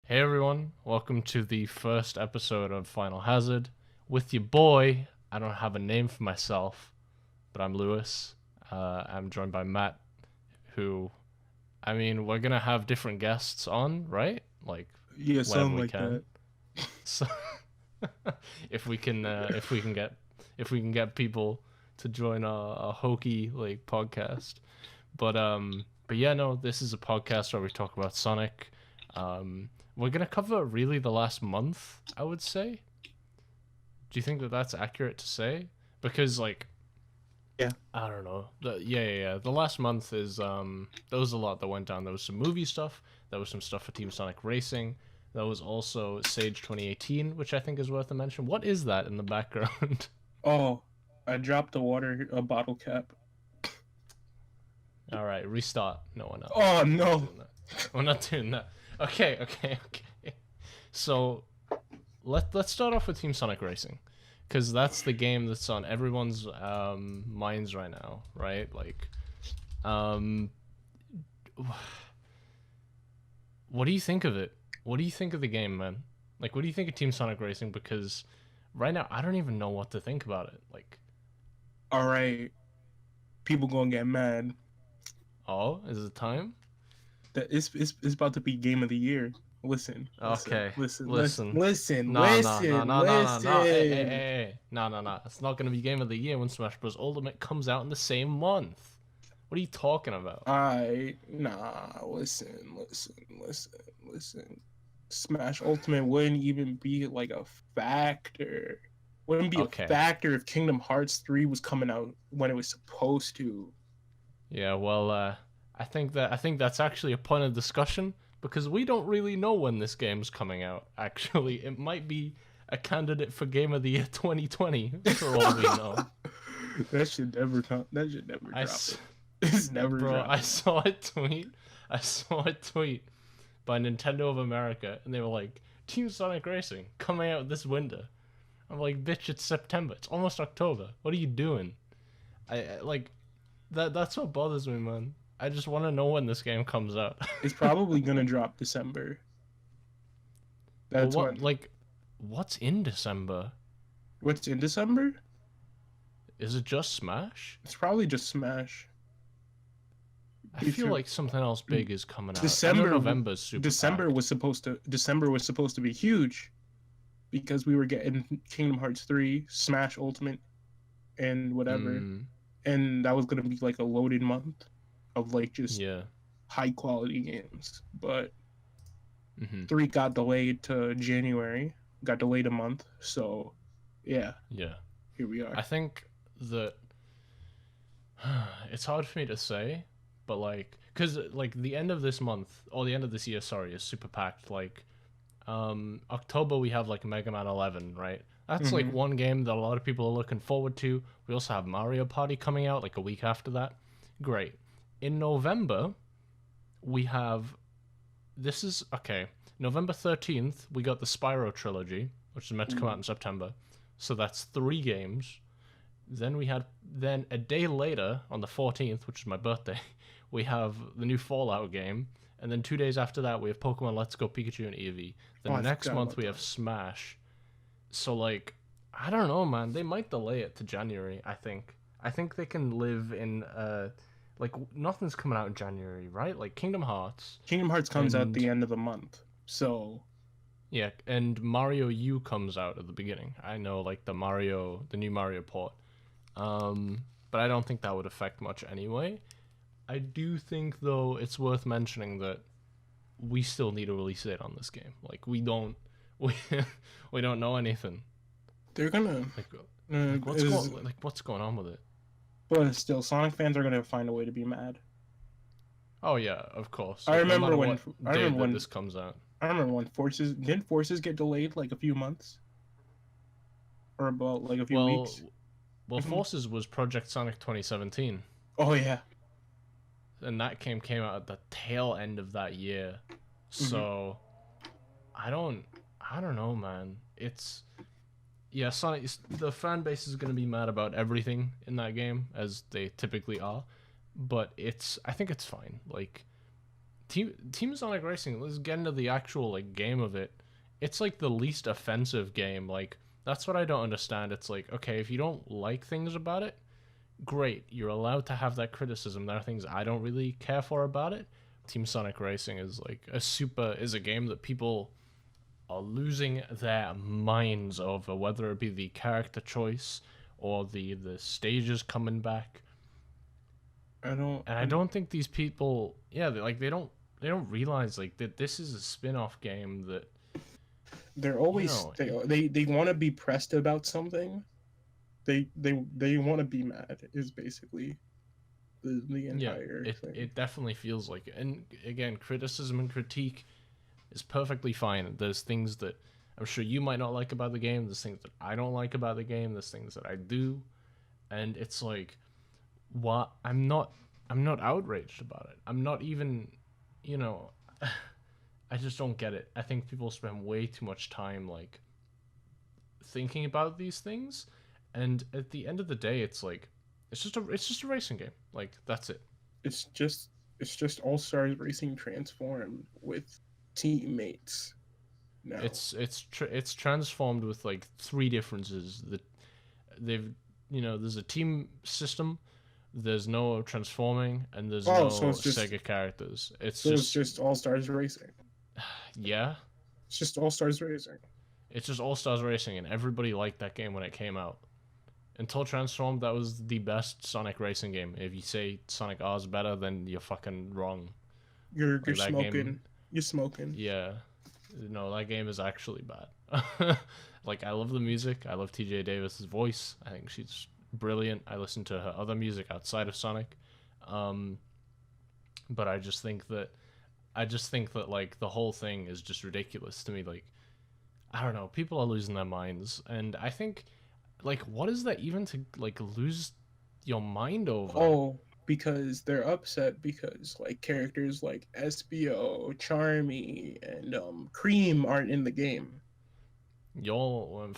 Hey everyone, welcome to the first episode of Finalhazard. With your boy, I don't have a name for myself, but I'm Lewis. I'm joined by Matt, who, we're gonna have different guests on, right? Like, Yeah, whenever something we like can. that. So, if we can get people to join a hokey like podcast, but yeah, no, this is a podcast where we talk about Sonic. We're gonna cover really the last month, I would say. Do you think that that's accurate to say? Because like Yeah. I don't know. Yeah. The last month is there was a lot that went down. There was some movie stuff. There was some stuff for Team Sonic Racing. There was also Sage 2018, which I think is worth a mention. What is that in the background? Oh, I dropped a bottle cap. All right, restart. No one else. Oh We're not no. doing that. We're not doing that. Okay. So let's start off with Team Sonic Racing, because that's the game that's on everyone's minds right now, right? Like, um, what do you think of it? What do you think of the game, man? Like, what do you think of Team Sonic Racing? Because right now, I don't even know what to think about it. Like, All right. People gonna get mad. oh, is it time? That it's about to be game of the year. Listen, listen, Okay, listen, listen, listen. listen, No. listen. No. It's not gonna be Game of the Year when Smash Bros. Ultimate comes out in the same month. What are you talking about? Listen. Smash Ultimate wouldn't even be like a factor. Wouldn't be a Okay. factor if Kingdom Hearts 3 was coming out when it was supposed to. Yeah, well, I think that's actually a point of discussion because we don't really know when this game's coming out. Actually, it might be a candidate for Game of the Year 2020 for all we know. That should never come. That should never I drop s- it. It's never Bro, drop I it. saw a tweet. I saw a tweet by Nintendo of America, and they were like, "Team Sonic Racing coming out this winter." I'm like, "Bitch, it's September. It's almost October. What are you doing?" I like that. That's what bothers me, man. I just want to know when this game comes out. It's probably gonna drop December. But That's when. what's in December? What's in December? Is it just Smash? It's probably just Smash. I feel like something else big is coming out. I know December. November's super December packed. was supposed to. December was supposed to be huge, because we were getting Kingdom Hearts 3, Smash Ultimate, and whatever, Mm, and that was gonna be like a loaded month of like just yeah. high quality games. But Hmm. 3 got delayed to January. Got delayed a month. So, yeah, Yeah. here we I are. think that it's hard for me to say, but like, cause like the end of this month or the end of this year, sorry, is super packed. Like, October we have like Mega Man 11, right? That's like Hmm. one game that a lot of people are looking forward to. We also have Mario Party coming out like a week after that. Great. In November, we have this is okay. November 13th, we got the Spyro trilogy, which is meant to come out in September. So that's 3 games. Then a day later, on the 14th, which is my birthday, we have the new Fallout game, and then 2 days after that we have Pokemon Let's Go Pikachu and Eevee. The Oh, I next forgot month about we have that. Smash. So like, I don't know, man. They might delay it to January. I think. I think they can live in like nothing's coming out in January, right? Like Kingdom Hearts Kingdom Hearts comes out and the end of the month. So, yeah, and Mario U comes out at the beginning. I know, like the new Mario port. But I don't think that would affect much anyway. I do think though it's worth mentioning that we still need a release date on this game. Like we we don't know anything. they're gonna. Like Uh, is, what's going on with it? but still, Sonic fans are gonna find a way to be mad. Oh yeah, of course. I Like no remember matter when. what I day remember that when. this comes out. I remember when Forces get delayed like a few months or about like a few Well, weeks. Forces was Project Sonic 2017, Oh yeah. and that came out at the tail end of that year. Hmm. So I don't know, man. It's yeah, Sonic. The fan base is gonna be mad about everything in that game, as they typically are. But I think it's fine. Like Team Sonic Racing. Let's get into the actual like game of it. It's like the least offensive game. Like that's what I don't understand. It's like, okay, if you don't like things about it, great. You're allowed to have that criticism. There are things I don't really care for about it. Team Sonic Racing is like is a game that people are losing their minds over, whether it be the character choice or the stages coming back. I don't think these people, yeah, they don't realize like that this is a spin-off game that they're always they want to be pressed about something. They want to be mad is basically the entire thing. It definitely feels like it. And again, criticism and critique is perfectly fine. There's things that I'm sure you might not like about the game. There's things that I don't like about the game. There's things that I do, and it's like, what? I'm not outraged about it. I'm not even, you know, I just don't get it. I think people spend way too much time like thinking about these things, and at the end of the day, it's like it's just a racing game. Like that's it. It's just All Stars Racing transformed with teammates. Now. It's transformed with like three differences that there's a team system, there's no transforming, and there's no Sega characters. It's just All Stars Racing. Yeah. It's just All Stars Racing. It's just All Stars Racing, and everybody liked that game when it came out. Until Transformed, that was the best Sonic racing game. If you say Sonic R is better, then you're fucking wrong. You're smoking. You're smoking. Yeah. No, that game is actually bad. Like, I love the music. I love TJ Davis's voice. I think she's brilliant. I listen to her other music outside of Sonic. But I just think that like the whole thing is just ridiculous to me. Like, I don't know, people are losing their minds, and I think, like, what is that even to like lose your mind over? Oh, because they're upset because like characters like SBO, Charmy, and Cream aren't in the game. Y'all ain't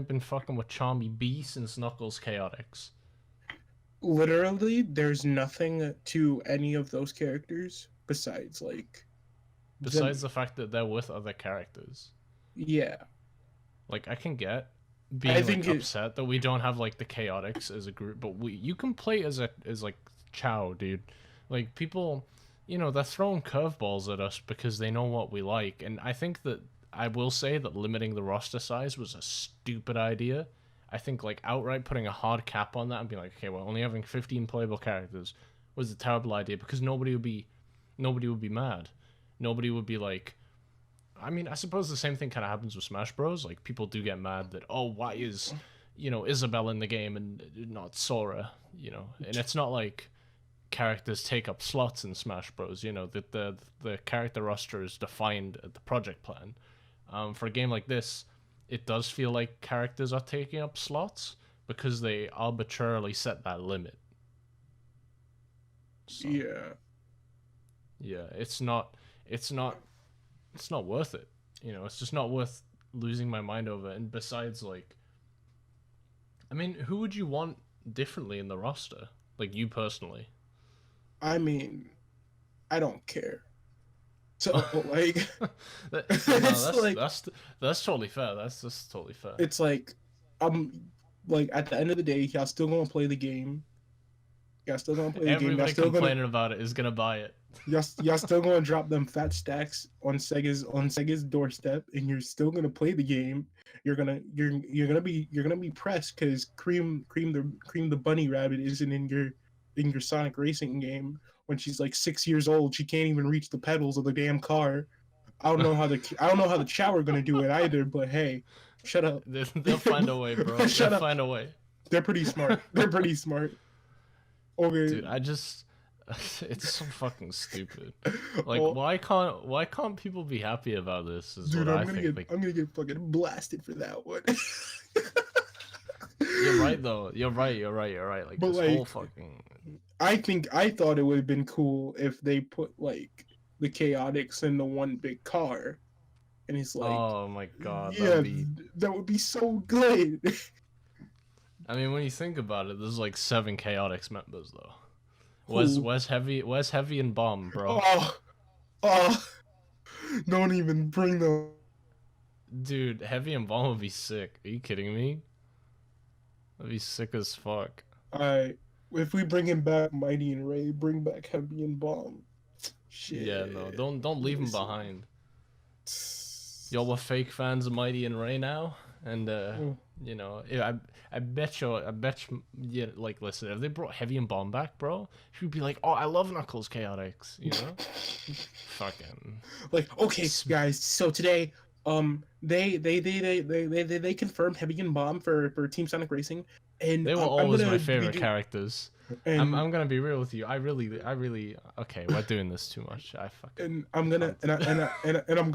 been fucking with Charmy B since Knuckles Chaotix. Literally, there's nothing to any of those characters besides the fact that they're with other characters. Yeah. Like, I can get being upset that we don't have like the Chaotix as a group, but you can play as like Chow, dude. Like, people, they're throwing curveballs at us because they know what we like, and I think that I will say that limiting the roster size was a stupid idea. I think like outright putting a hard cap on that and being like, okay, well, only having 15 playable characters was a terrible idea because nobody would be mad. Nobody would be like, I mean, I suppose the same thing kind of happens with Smash Bros. Like, people do get mad that, oh, why is, Isabelle in the game and not Sora, and it's not like characters take up slots in Smash Bros. That the character roster is defined at the project plan. For a game like this, it does feel like characters are taking up slots because they arbitrarily set that limit. So, yeah, it's not worth it. It's just not worth losing my mind over. And besides, like, I mean, who would you want differently in the roster? Like, you personally? I mean, I don't care. So like, that's totally fair. That's just totally fair. It's like, like at the end of the day, y'all still gonna play the game. Y'all still gonna play the game. Everybody complaining about it is gonna buy it. Y'all still gonna drop them fat stacks on Sega's doorstep, and you're still gonna play the game. You're gonna be pressed because Cream the bunny rabbit isn't in your Sonic Racing game. When she's like 6 years old, she can't even reach the pedals of the damn car. I don't know how the Chow are gonna do it either. But hey, shut up. They'll find a way, bro. They'll find a way. They're pretty smart. Okay. Dude, it's so fucking stupid. Like, well, why can't people be happy about this? Dude, I'm gonna get fucking blasted for that one. You're right though. You're right. Like, but this whole fucking. I thought it would have been cool if they put like the Chaotix in the one big car, and it's like, oh my god, yeah, that would be so good. I mean, when you think about it, there's like 7 Chaotix members though. Who? Where's Heavy and Bomb, bro? Oh, oh, don't even bring them. Dude, Heavy and Bomb would be sick. Are you kidding me? That'd be sick as fuck. I if we bring him back, Mighty and Ray, bring back Heavy and Bomb. Yeah, no, Shit. don't leave him behind. Yo, we're fake fans of Mighty and Ray now, and you know, I bet you, yeah, like, listen, if they brought Heavy and Bomb back, bro, she'd be like, oh, I love Knuckles Chaotix, you know, fucking, Like, okay, guys. So today, they confirmed Heavy and Bomb for Team Sonic Racing, and they were I'm always gonna my be favorite do- characters. and I'm gonna be real with you. I really, okay, we're doing this too much. I fucking. and I'm gonna and I'm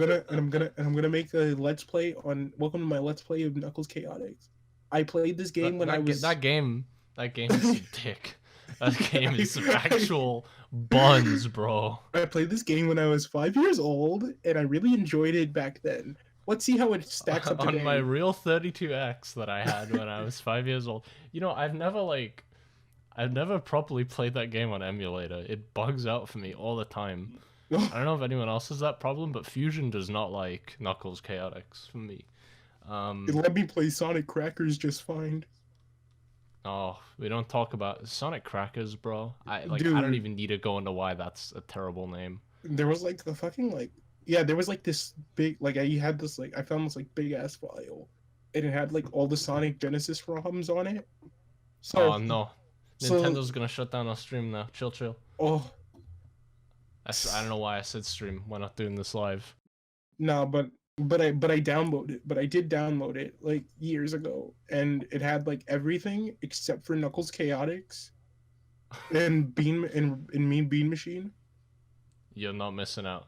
gonna make a let's play on welcome to my let's play of Knuckles Chaotix. I played this game when I was That game is some dick. That game is some actual buns, bro. I played this game when I was 5 years old, and I really enjoyed it back then. Let's see how it stacks up today. On my real 32X that I had when I was 5 years old. You know, I've never properly played that game on emulator. It bugs out for me all the time. I don't know if anyone else has that problem, but Fusion does not like Knuckles Chaotix for me. It let me play Sonic Crackers just fine. Oh, we don't talk about Sonic Crackers, bro. I Dude. don't even need to go into why that's a terrible name. There was like the fucking like yeah, there was like this big like I had this like I found this like big ass file, and it had like all the Sonic Genesis ROMs on it. So Oh no, Nintendo's gonna shut down our stream now. Chill. oh I don't know why I said stream. We're not doing this live. no, but I downloaded it. But I did download it like years ago, and it had like everything except for Knuckles Chaotix and Bean and Mean Bean Machine. You're not missing out.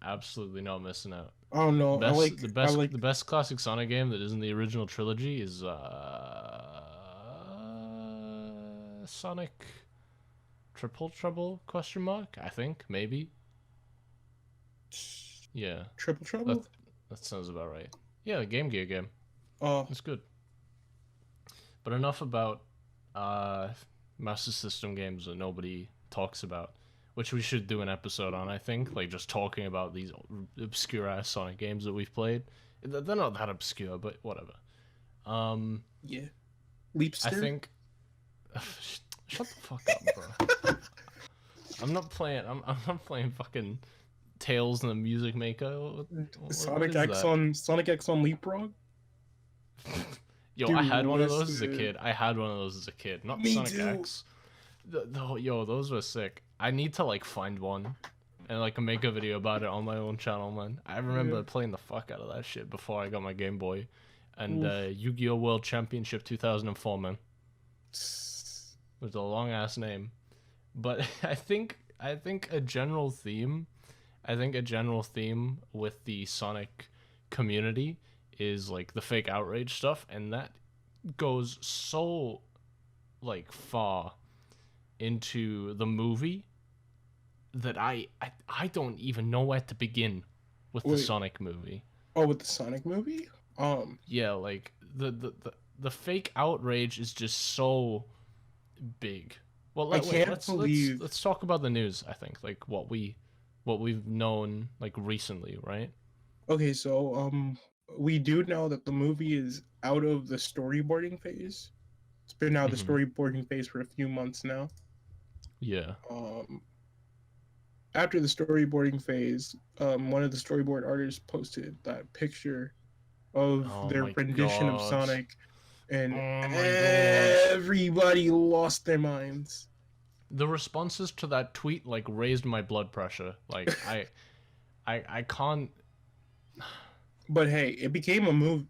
Absolutely not missing out. Oh no, The best classic Sonic game that isn't the original trilogy is Sonic Triple Trouble ? I think maybe. Yeah. Triple Trouble. That sounds about right. Yeah, the Game Gear game. Oh, It's good. But enough about Master System games that nobody talks about, which we should do an episode on, I think, like just talking about these obscure ass Sonic games that we've played. They're not that obscure, but whatever. yeah. Leapster. I think. Shut the fuck up, bro. I'm not playing. I'm not playing fucking Tales and the Music Maker. Sonic X on Leapfrog. Yo, Dude, I had one of those as a listen. kid. Not Me Sonic too. X. Yo, those were sick. I need to like find one and like make a video about it on my own channel, man. I remember Yeah. playing the fuck out of that shit before I got my Game Boy. And Oof. Yu-Gi-Oh! World Championship 2004, man. It was a long ass name. But I think a general theme with the Sonic community is like the fake outrage stuff, and that goes so like far into the movie that I don't even know where to begin with the Wait. Sonic movie. Oh, with the Sonic movie. Yeah, like the fake outrage is just so big. Well, let's talk about the news. I think like what we've known like recently, right? Okay, so we do know that the movie is out of the storyboarding phase. It's been out of the storyboarding phase for a few months now. Yeah. After the storyboarding phase, one of the storyboard artists posted that picture of their rendition of Sonic, and everybody lost their minds. The responses to that tweet like raised my blood pressure. Like I can't. But hey, it became a meme.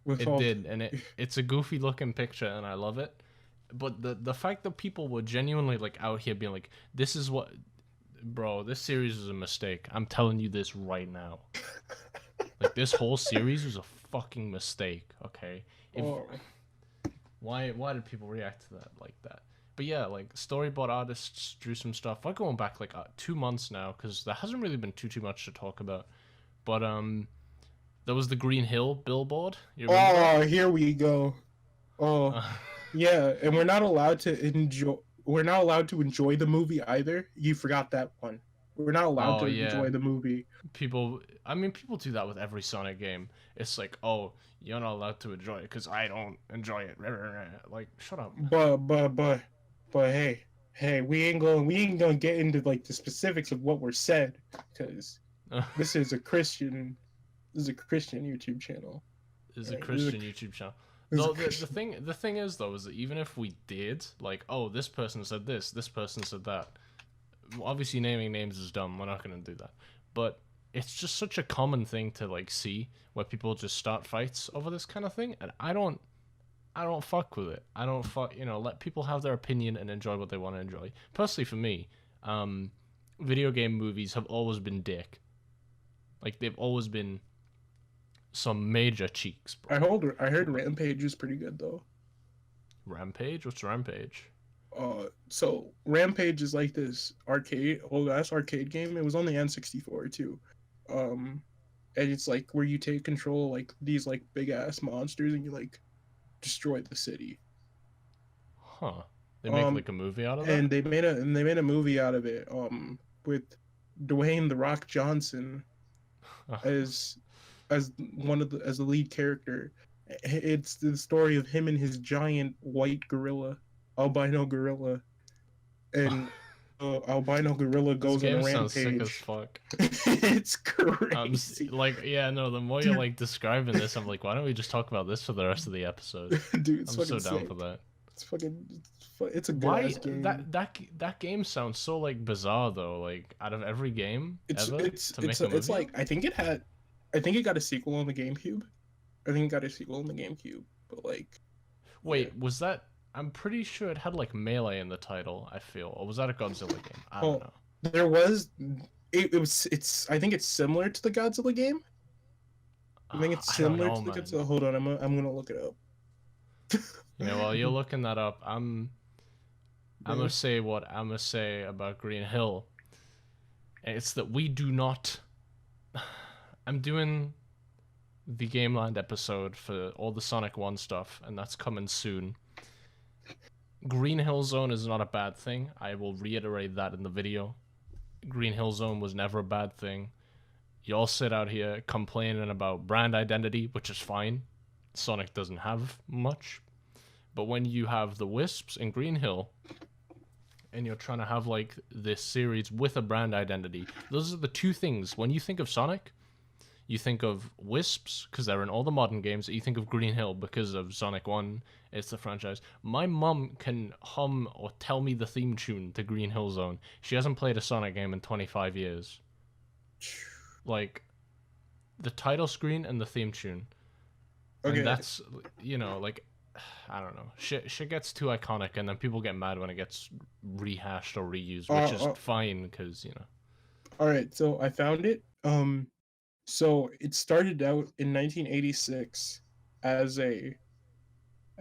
It did, and it's a goofy looking picture, and I love it. But the fact that people were genuinely like out here being like, "This is what, bro, this series is a mistake. I'm telling you this right now. Like this whole series was a fucking mistake." Okay. Why did people react to that like that? But yeah, like storyboard artists drew some stuff. We're going back like 2 months now because there hasn't really been too much to talk about. But there was the Green Hill billboard. You remember that? Here we go. Yeah, and we're not allowed to enjoy. We're not allowed to enjoy the movie either. You forgot that one. We're not allowed Oh to yeah, enjoy the movie. people. I mean, people do that with every Sonic game. It's like, oh, you're not allowed to enjoy it because I don't enjoy it. Like, shut up. But hey, we ain't gonna get into like the specifics of what were said because this is a Christian this is a Christian YouTube channel. Is a Right? Christian YouTube channel. This is a Though Christian. the thing is though is that even if we did like, oh, this person said this person said that. Obviously, naming names is dumb. We're not gonna do that. But it's just such a common thing to like see where people just start fights over this kind of thing, and I don't fuck with it. I don't fuck. Let people have their opinion and enjoy what they want to enjoy. Personally, for me, video game movies have always been dick. Like they've always been some major cheeks, bro. I heard Rampage is pretty good though. Rampage? What's Rampage? So Rampage is like this old ass arcade game. It was on the N64 too. Um, and it's like where you take control of, like these like big ass monsters and you like destroy the city. Huh. They make Um, like a movie out of that? and they made a movie out of it. With Dwayne the Rock Johnson as as the lead character. It's the story of him and his giant white gorilla, albino gorilla, and albino gorilla This goes on a game sounds sick as rampage. fuck. It's crazy, Like, yeah, no, the more you're like describing this, I'm like, why don't we just talk about this for the rest of the episode? dude. It's I'm so fucking down sick. for that. It's a good Why ass game. that game sounds so like bizarre though. Like out of every game ever to make a movie. It's like I think it got a sequel on the GameCube. I think it got a sequel on the GameCube, but like, yeah. Wait, was that? I'm pretty sure it had like Melee in the title. I feel, or was that a Godzilla game? I don't Oh, know. there was it was it's I think it's similar to the Godzilla game. I think it's I don't similar know, to the man. Godzilla. Hold on, I'm gonna look it up. While you're looking that up, I'm gonna say what I'm gonna say about Green Hill. And it's that we do not. I'm doing the Gameland episode for all the Sonic 1 stuff, and that's coming soon. Green Hill Zone is not a bad thing. I will reiterate that in the video. Green Hill Zone was never a bad thing. Y'all sit out here complaining about brand identity, which is fine. Sonic doesn't have much. But when you have the Wisps in Green Hill, and you're trying to have like this series with a brand identity, those are the two things. When you think of Sonic, you think of Wisps, because they're in all the modern games. You think of Green Hill because of Sonic 1. It's the franchise. My mum can hum or tell me the theme tune to Green Hill Zone. She hasn't played a Sonic game in 25 years. Like, the title screen and the theme tune. Okay. And that's, like, I don't know. Shit gets too iconic, and then people get mad when it gets rehashed or reused, which is fine, because, All right, so I found it. So it started out in 1986 as a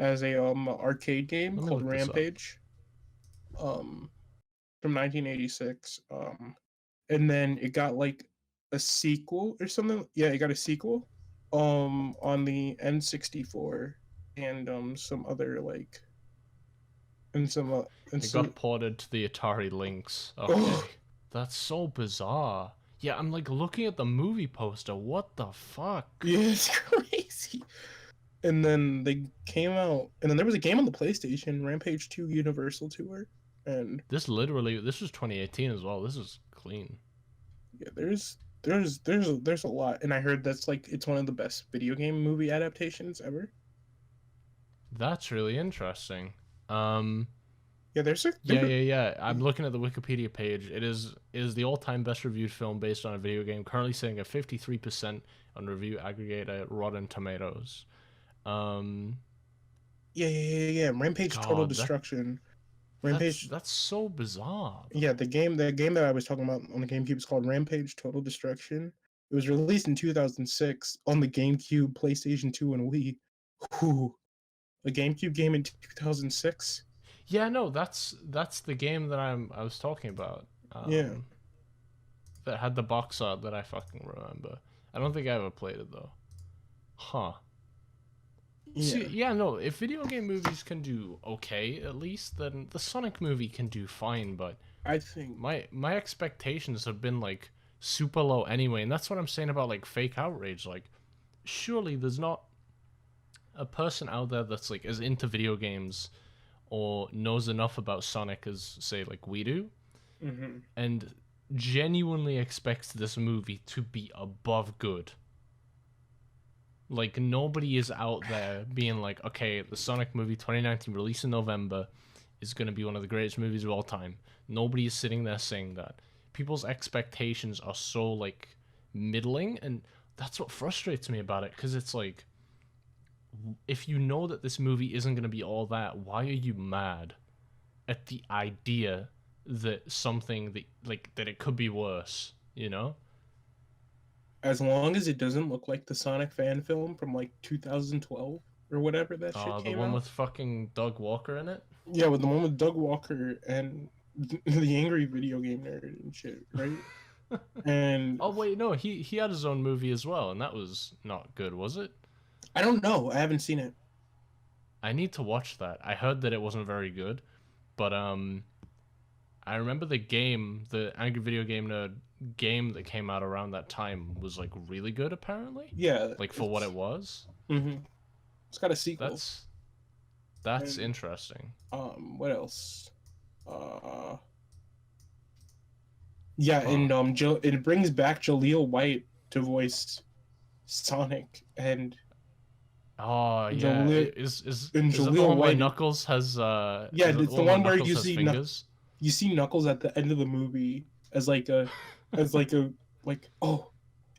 arcade game Let me called look this up. Rampage. From 1986. And then it got like a sequel or something. Yeah, it got a sequel. On the N64 and some other like and some and It some. got ported to the Atari Lynx. Okay. Oh, That's so bizarre. Yeah, I'm like looking at the movie poster. What the fuck? yeah, it's crazy. And then they came out, and then there was a game on the PlayStation, Rampage 2 Universal Tour, and This was 2018 as well. This is clean. yeah, there's a lot, and I heard that's like it's one of the best video game movie adaptations ever. That's really interesting. Yeah, Yeah. I'm looking at the Wikipedia page. It is the all-time best reviewed film based on a video game, currently sitting at 53% on review aggregator Rotten Tomatoes. Yeah. Rampage Total God, Destruction. Rampage. That's so bizarre. Yeah, the game that I was talking about on the GameCube is called Rampage Total Destruction. It was released in 2006 on the GameCube, PlayStation 2, and Wii. Whew. A GameCube game in 2006. Yeah, no, that's the game that I was talking about. Yeah. That had the box art that I fucking remember. I don't think I ever played it though. Huh. See, Yeah, yeah, no, if video game movies can do okay, at least, then the Sonic movie can do fine, but I think my expectations have been like super low anyway, and that's what I'm saying about like fake outrage. Like, surely there's not a person out there that's like as into video games or knows enough about Sonic as say like we do, hmm and genuinely expects this movie to be above good. Like nobody is out there being like, okay, the Sonic movie 2019 release in November is going to be one of the greatest movies of all time. Nobody is sitting there saying that. People's expectations are so like middling, and that's what frustrates me about it because it's like if you know that this movie isn't going to be all that, why are you mad at the idea that something that like that it could be worse, you know? as long as it doesn't look like the Sonic fan film from like 2012 or whatever that shit The came one out. with fucking Doug Walker in it. Yeah, with the one with Doug Walker and the angry video game nerd and shit, right? And Oh wait, no, he had his own movie as well, and that was not good, was it? I don't know. I haven't seen it. I need to watch that. I heard that it wasn't very good, but I remember the game, the Angry Video Game Nerd game that came out around that time was like really good apparently. Yeah, Like for what it was. hmm it's got a sequel. That's And interesting. what else? Uh, yeah, Huh. and it brings back Jaleel White to voice Sonic, and Oh yeah, Jaleel is that the one where White. Knuckles has Yeah, is that the it's the one where one where Knuckles has fingers? You see Knuckles at the end of the movie as like oh,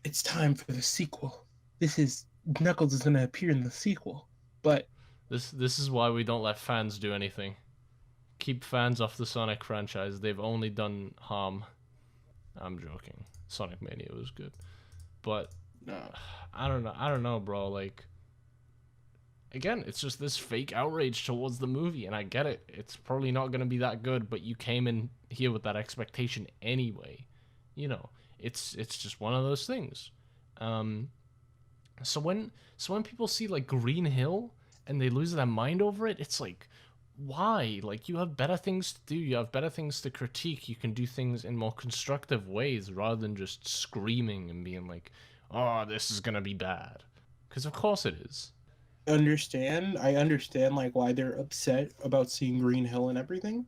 it's time for the sequel. This is Knuckles is gonna appear in the sequel, but This is why we don't let fans do anything. Keep fans off the Sonic franchise. They've only done harm. I'm joking. Sonic Mania was good, but no. I don't know, bro. Like again, it's just this fake outrage towards the movie, and I get it. It's probably not gonna be that good, but you came in here with that expectation anyway. You know, it's just one of those things. Um, so when people see like Green Hill and they lose their mind over it, it's like why? Like you have better things to do, you have better things to critique, you can do things in more constructive ways rather than just screaming and being like, "Oh, this is going to be bad." Cuz of course it is. I understand like why they're upset about seeing Green Hill and everything.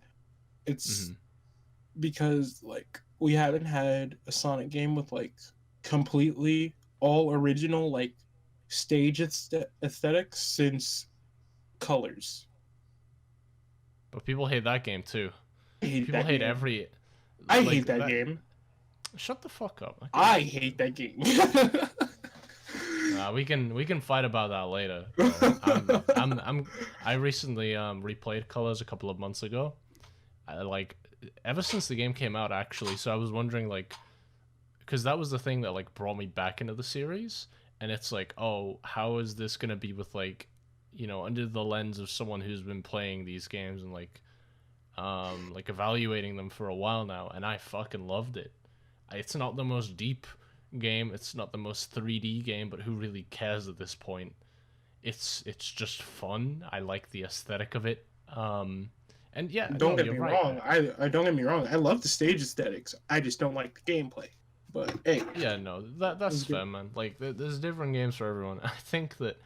It's Mhm. because like we haven't had a Sonic game with like completely all original like stage aesthetics since Colors. But people hate that game too. I hate People that hate game. every I like hate that that. game. Shut the fuck up. Okay. I hate that game. We can fight about that later, bro. I recently replayed Colors a couple of months ago. I, like ever since the game came out actually, so I was wondering like because that was the thing that like brought me back into the series, and it's like, oh, how is this gonna be with like, under the lens of someone who's been playing these games and like evaluating them for a while now, and I fucking loved it. It's not the most deep game, it's not the most 3D game, but who really cares at this point? It's just fun. I like the aesthetic of it. And yeah, Don't no, get you're me right. wrong. I don't get me wrong. I love the stage aesthetics. I just don't like the gameplay. But hey, Yeah, no, that's fair, man. Like there's different games for everyone. I think that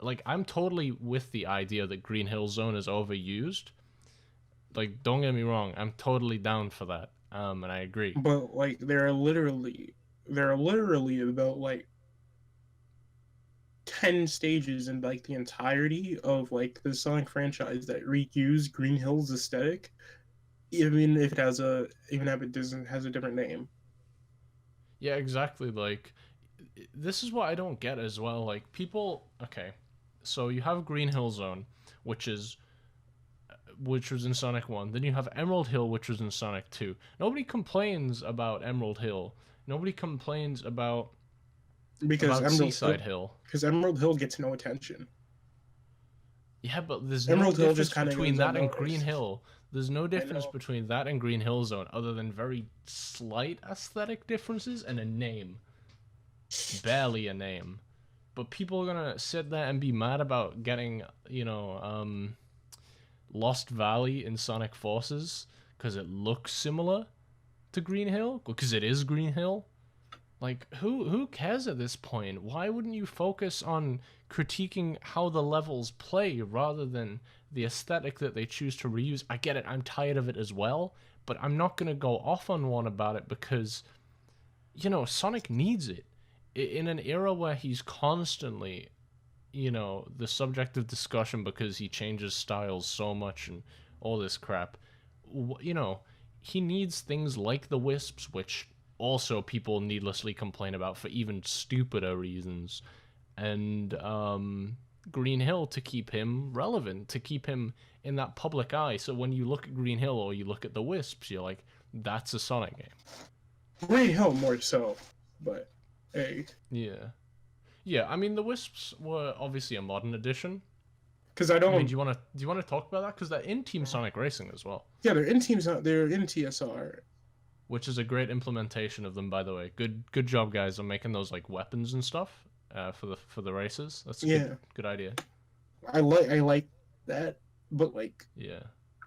like I'm totally with the idea that Green Hill Zone is overused. Like don't get me wrong, I'm totally down for that. And I agree. but like there are literally about like 10 stages in like the entirety of like the Sonic franchise that reuse Green Hill's aesthetic, even if it doesn't has a different name. Yeah, exactly. Like this is what I don't get as well. Like people, okay, so you have Green Hill Zone, which is which was in Sonic 1. Then you have Emerald Hill, which was in Sonic 2. Nobody complains about Emerald Hill. Nobody complains Because about Seaside Hill. Emerald Hill gets no attention. Yeah, but there's no Emerald Hill just difference kind of between goes that and Green unnoticed. Hill. There's no I difference know. between that and Green Hill Zone other than very slight aesthetic differences and a name. Barely a name. but people are gonna sit there and be mad about getting, Lost Valley in Sonic Forces because it looks similar to Green Hill, because it is Green Hill. Like, who cares at this point? Why wouldn't you focus on critiquing how the levels play rather than the aesthetic that they choose to reuse? I get it, I'm tired of it as well, but I'm not gonna go off on one about it because, Sonic needs it. In an era where he's constantly, the subject of discussion because he changes styles so much and all this crap, he needs things like the Wisps, which also people needlessly complain about for even stupider reasons, and Green Hill to keep him relevant, to keep him in that public eye. So when you look at Green Hill or you look at the Wisps, you're like, that's a Sonic game. Green Hill more so, but hey. Yeah. Yeah, I mean the Wisps were obviously a modern edition. Because I don't. Do you want to talk about that? Because they're in Team Sonic Racing as well. Yeah, they're in teams. They're in TSR. Which is a great implementation of them, by the way. Good job, guys, on making those like weapons and stuff for the races. That's a good idea. I like that, but like, yeah,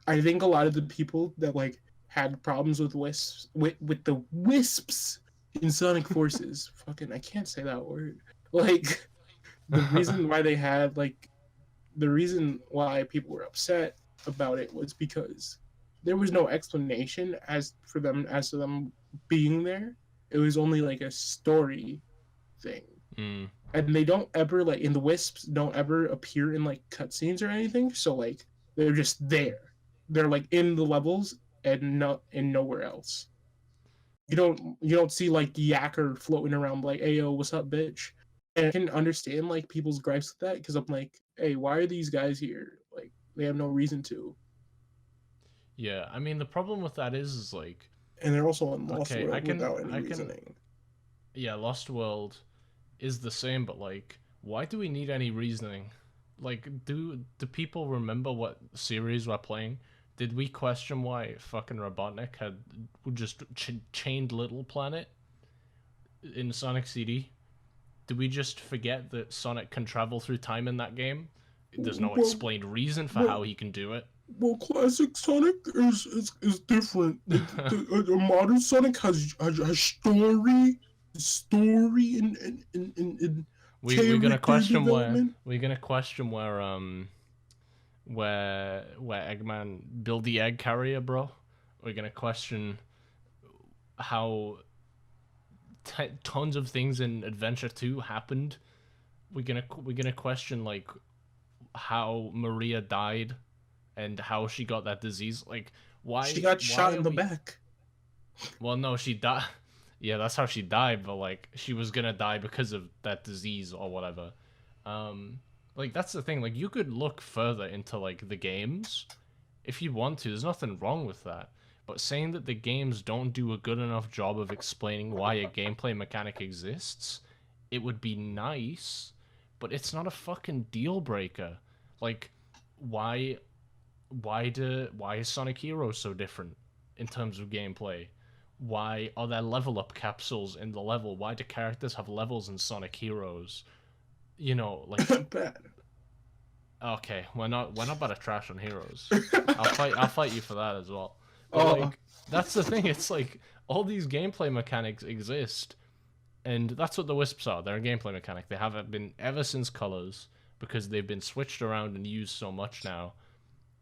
I think a lot of the people that like had problems with Wisps with the Wisps in Sonic Forces, fucking I can't say that word. Like the reason why they had the reason why people were upset about it was because there was no explanation as to them being there. It was only like a story thing. And they don't ever in the Wisps don't ever appear in like cutscenes or anything. So like they're just there. They're like in the levels and nowhere else. You don't see like Yacker floating around like, "Hey yo, what's up, bitch?" And I can understand like people's gripes with that because I'm like, "Hey, why are these guys here? Like they have no reason to." Yeah, I mean the problem with that is like, and they're also on Lost World without any reasoning. Yeah, Lost World is the same, but like, why do we need any reasoning? Like, do people remember what series we're playing? Did we question why fucking Robotnik had just chained Little Planet in Sonic CD? Did we just forget that Sonic can travel through time in that game? There's no explained reason for how he can do it. Well, classic Sonic is different. A modern Sonic has story and we're gonna question where Eggman built the egg carrier, bro. We're gonna question how tons of things in Adventure 2 happened. We're gonna question like how Maria died and how she got that disease. Like, why she got shot in the back? Well, no, she died. Yeah, that's how she died. But like, she was gonna die because of that disease or whatever. Like that's the thing. Like, you could look further into like the games if you want to. There's nothing wrong with that. But saying that the games don't do a good enough job of explaining why a gameplay mechanic exists, it would be nice, but it's not a fucking deal breaker. Like, why is Sonic Heroes so different in terms of gameplay? Why are there level up capsules in the level? Why do characters have levels in Sonic Heroes? Like bad. Okay, we're not about to trash on Heroes. I'll fight you for that as well. But like, that's the thing. It's like all these gameplay mechanics exist, and that's what the Wisps are. They're a gameplay mechanic. They haven't been ever since Colors because they've been switched around and used so much now.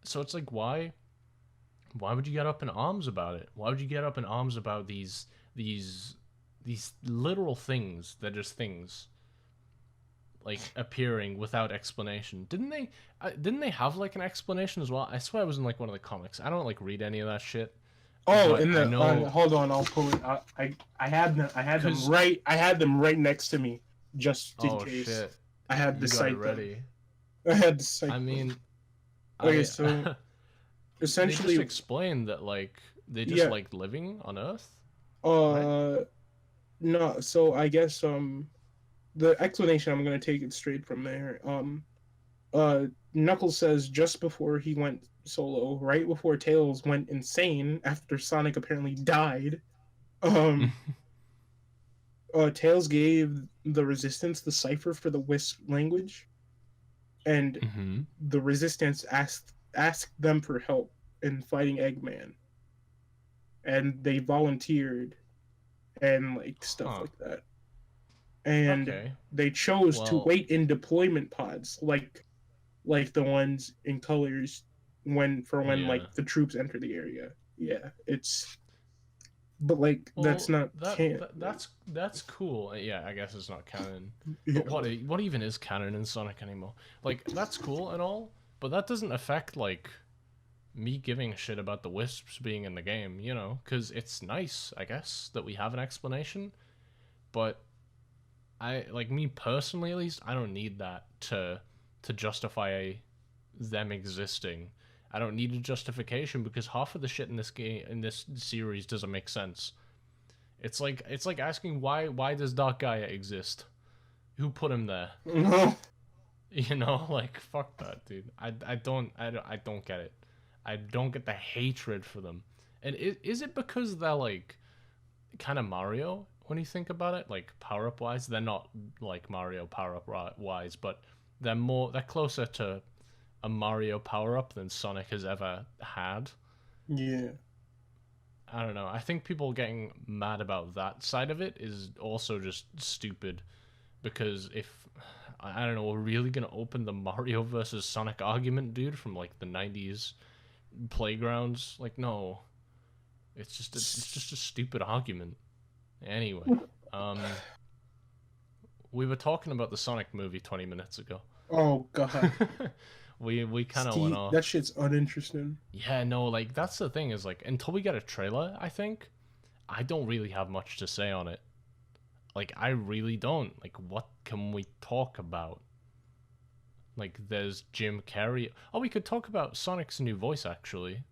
So it's like, why would you get up in arms about it? Why would you get up in arms about these literal things? They're just things, like appearing without explanation. Didn't they have like an explanation as well? I swear it was in like one of the comics. I don't like read any of that shit. Oh, in the hold on, I'll pull it. I had them right next to me just in case. Shit. I had the site ready. I had the site. I mean, okay, so essentially, they just explained that like they just like living on Earth. Right? No. So I guess the explanation, I'm gonna take it straight from there. Knuckles says just before he went solo, right before Tails went insane after Sonic apparently died, Tails gave the Resistance the cipher for the Wisp language, and Mm-hmm. the Resistance asked them for help in fighting Eggman, and they volunteered and like stuff Huh. like that. And Okay. they chose to Well, wait in deployment pods, like the ones in colors when yeah. like the troops enter the area. Yeah, it's but like that's Well, not can like that's cool. Yeah, I guess it's not canon. yeah. But what even is canon in Sonic anymore? Like that's cool and all, but that doesn't affect like me giving a shit about the wisps being in the game, you know, because it's nice, I guess, that we have an explanation. But I like me personally, at least, I don't need that to justify them existing. I don't need a justification because half of the shit in this game in this series doesn't make sense. It's like asking why does Dark Gaia exist? Who put him there? No. You know, like fuck that, dude. I don't get it. I don't get the hatred for them. And is it because they're like kind of Mario when you think about it? Like power up wise, they're not like Mario power up wise, but they're closer to a Mario power up than Sonic has ever had. Yeah. I don't know. I think people getting mad about that side of it is also just stupid because if I don't know, we're really gonna open the Mario versus Sonic argument, dude, from like the '90s playgrounds. Like, no, it's just a stupid argument. Anyway, um, we were talking about the Sonic movie 20 minutes ago. Oh god. we kind of went Steve, that off. shit's uninteresting. Yeah, no, like that's the thing is like until we get a trailer, I think I don't really have much to say on it. Like I really don't. Like what can we talk about? Like there's Jim Carrey. Oh, we could talk about Sonic's new voice actually.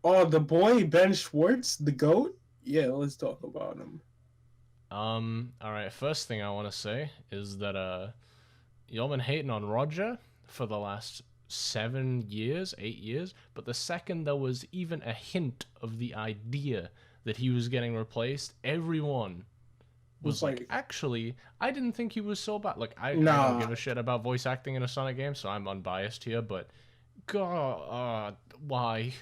Oh, the boy Ben Schwartz, the goat. Yeah, let's talk about him. All right. First thing I want to say is that y'all been hating on Roger for the last 7 years, 8 years, but the second there was even a hint of the idea that he was getting replaced, everyone Was was like, like, actually, I didn't think he was so bad. Like, I don't nah. give a shit about voice acting in a Sonic game, so I'm unbiased here, but God, why?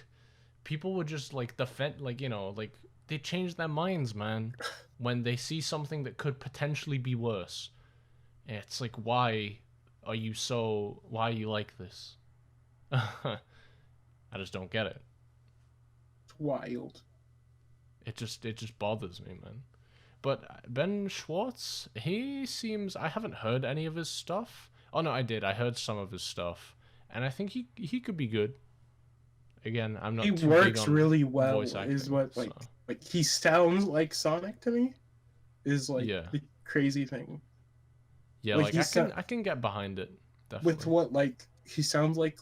People would just like defend, like, you know, like they change their minds, man, when they see something that could potentially be worse. It's like, why are you like this? I just don't get it. It's wild. It just bothers me, man. But Ben Schwartz, he seems I haven't heard any of his stuff. Oh no, I did. I heard some of his stuff, and I think he could be good. Again, I'm He not too big works on really voice well, is acting, what so like he sounds like Sonic to me. Is like yeah, the crazy thing. yeah. Like Like I can get behind it with definitely. what like he sounds like